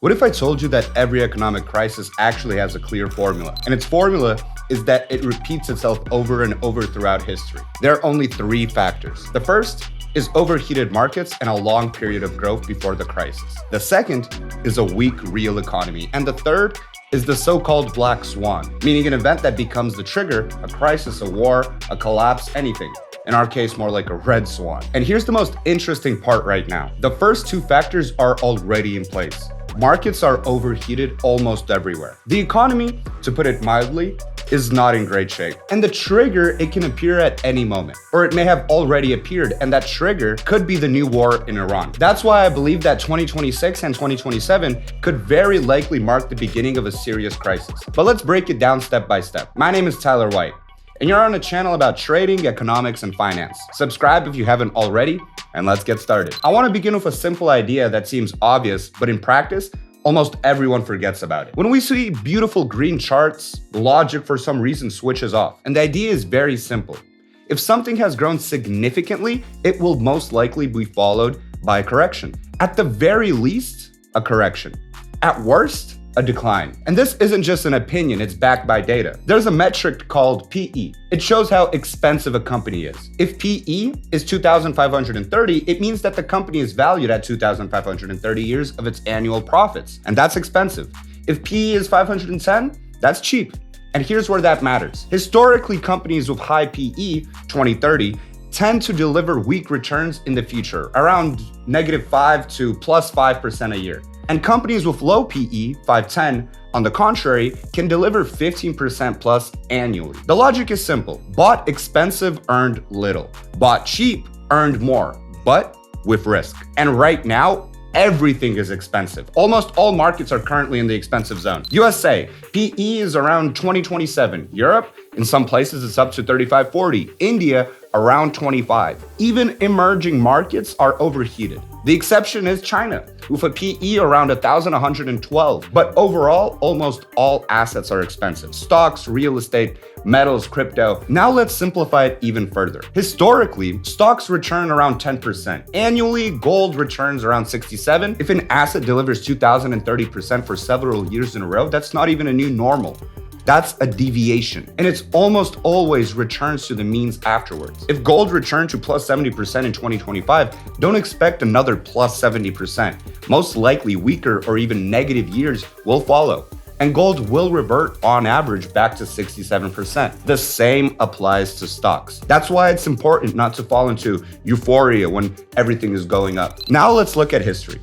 What if I told you that every economic crisis actually has a clear formula? And its formula is that it repeats itself over and over throughout history. There are only three factors. The first is overheated markets and a long period of growth before the crisis. The second is a weak real economy. And the third is the so-called black swan, meaning an event that becomes the trigger, a crisis, a war, a collapse, anything. In our case, more like a red swan. And here's the most interesting part right now. The first two factors are already in place. Markets are overheated almost everywhere. The economy, to put it mildly, is not in great shape. And the trigger, it can appear at any moment, or it may have already appeared, and that trigger could be the new war in Iran. That's why I believe that 2026 and 2027 could very likely mark the beginning of a serious crisis. But let's break it down step by step. My name is Tyler White, and you're on a channel about trading, economics, and finance. Subscribe if you haven't already, and let's get started. I want to begin with a simple idea that seems obvious, but in practice, almost everyone forgets about it. When we see beautiful green charts, logic for some reason switches off. And the idea is very simple. If something has grown significantly, it will most likely be followed by a correction. At the very least, a correction. At worst, a decline. And this isn't just an opinion, it's backed by data. There's a metric called PE. It shows how expensive a company is. If PE is 2,530, it means that the company is valued at 2,530 years of its annual profits, and that's expensive. If PE is 510, that's cheap. And here's where that matters. Historically, companies with high PE, 2030, tend to deliver weak returns in the future, around -5 to +5% a year. And companies with low PE, 510, on the contrary, can deliver 15% plus annually. The logic is simple. Bought expensive, earned little. Bought cheap, earned more, but with risk. And right now, everything is expensive. Almost all markets are currently in the expensive zone. USA, PE is around 2027. Europe, in some places, it's up to 35-40. India, around 25. Even emerging markets are overheated. The exception is China, with a PE around 1,112. But overall, almost all assets are expensive. Stocks, real estate, metals, crypto. Now let's simplify it even further. Historically, stocks return around 10%. Annually, gold returns around 67%. If an asset delivers 2,030% for several years in a row, that's not even a new normal. That's a deviation, and it's almost always returns to the means afterwards. If gold returned to plus 70% in 2025, don't expect another plus 70%. Most likely weaker or even negative years will follow, and gold will revert on average back to 67%. The same applies to stocks. That's why it's important not to fall into euphoria when everything is going up. Now let's look at history.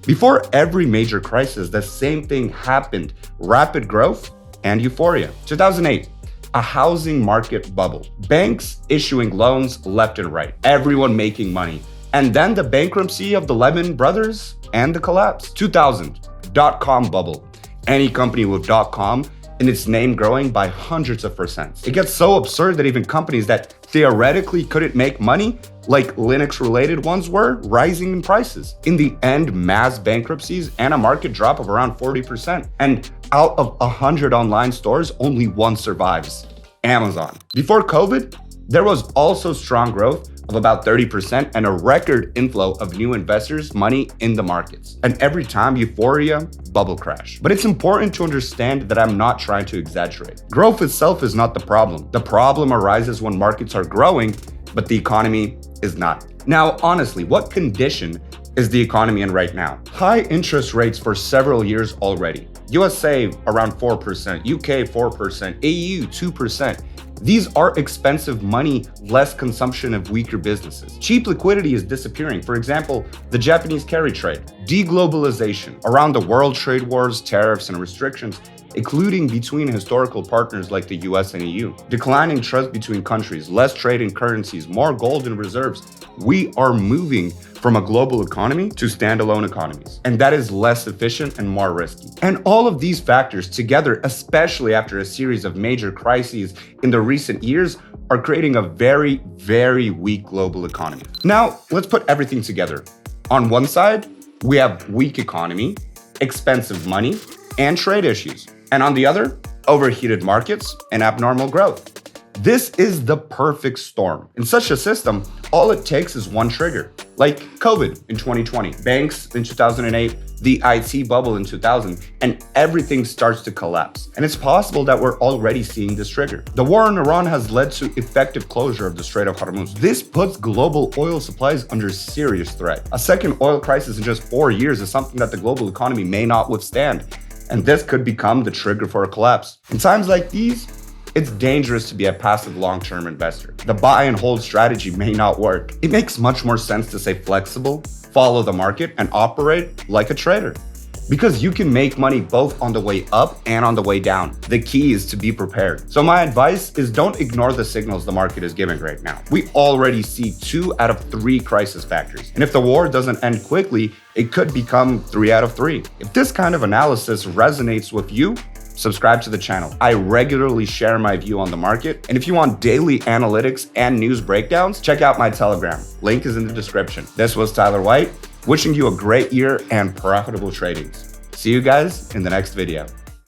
Before every major crisis, the same thing happened: rapid growth and euphoria. 2008, a housing market bubble. Banks issuing loans left and right. Everyone making money. And then the bankruptcy of the Lehman Brothers and the collapse. 2000, dot-com bubble. Any company with .com in its name growing by hundreds of percent. It gets so absurd that even companies that theoretically couldn't make money, like Linux-related ones, were rising in prices. In the end, mass bankruptcies and a market drop of around 40%. And out of 100 online stores, only one survives: Amazon. Before COVID, there was also strong growth of about 30% and a record inflow of new investors' money in the markets. And every time, euphoria, bubble crash. But it's important to understand that I'm not trying to exaggerate. Growth itself is not the problem. The problem arises when markets are growing, but the economy is not. Now, honestly, what condition is the economy in right now? High interest rates for several years already. USA around 4%, UK 4%, EU 2%. These are expensive money, less consumption of weaker businesses. Cheap liquidity is disappearing. For example, the Japanese carry trade. Deglobalization. Around the world, trade wars, tariffs, and restrictions, including between historical partners like the US and EU. Declining trust between countries, less trade in currencies, more gold in reserves. We are moving from a global economy to standalone economies. And that is less efficient and more risky. And all of these factors together, especially after a series of major crises in the recent years, are creating a very, very weak global economy. Now, let's put everything together. On one side, we have weak economy, expensive money, and trade issues. And on the other, overheated markets and abnormal growth. This is the perfect storm. In such a system, all it takes is one trigger. Like COVID in 2020, banks in 2008, the IT bubble in 2000, and everything starts to collapse. And it's possible that we're already seeing this trigger. The war in Iran has led to effective closure of the Strait of Hormuz. This puts global oil supplies under serious threat. A second oil crisis in just 4 years is something that the global economy may not withstand. And this could become the trigger for a collapse. In times like these, it's dangerous to be a passive long-term investor. The buy and hold strategy may not work. It makes much more sense to stay flexible, follow the market, and operate like a trader. Because you can make money both on the way up and on the way down. The key is to be prepared. So my advice is don't ignore the signals the market is giving right now. We already see 2 out of 3 crisis factors. And if the war doesn't end quickly, it could become 3 out of 3. If this kind of analysis resonates with you, subscribe to the channel. I regularly share my view on the market. And if you want daily analytics and news breakdowns, check out my Telegram. Link is in the description. This was Tyler White, wishing you a great year and profitable tradings. See you guys in the next video.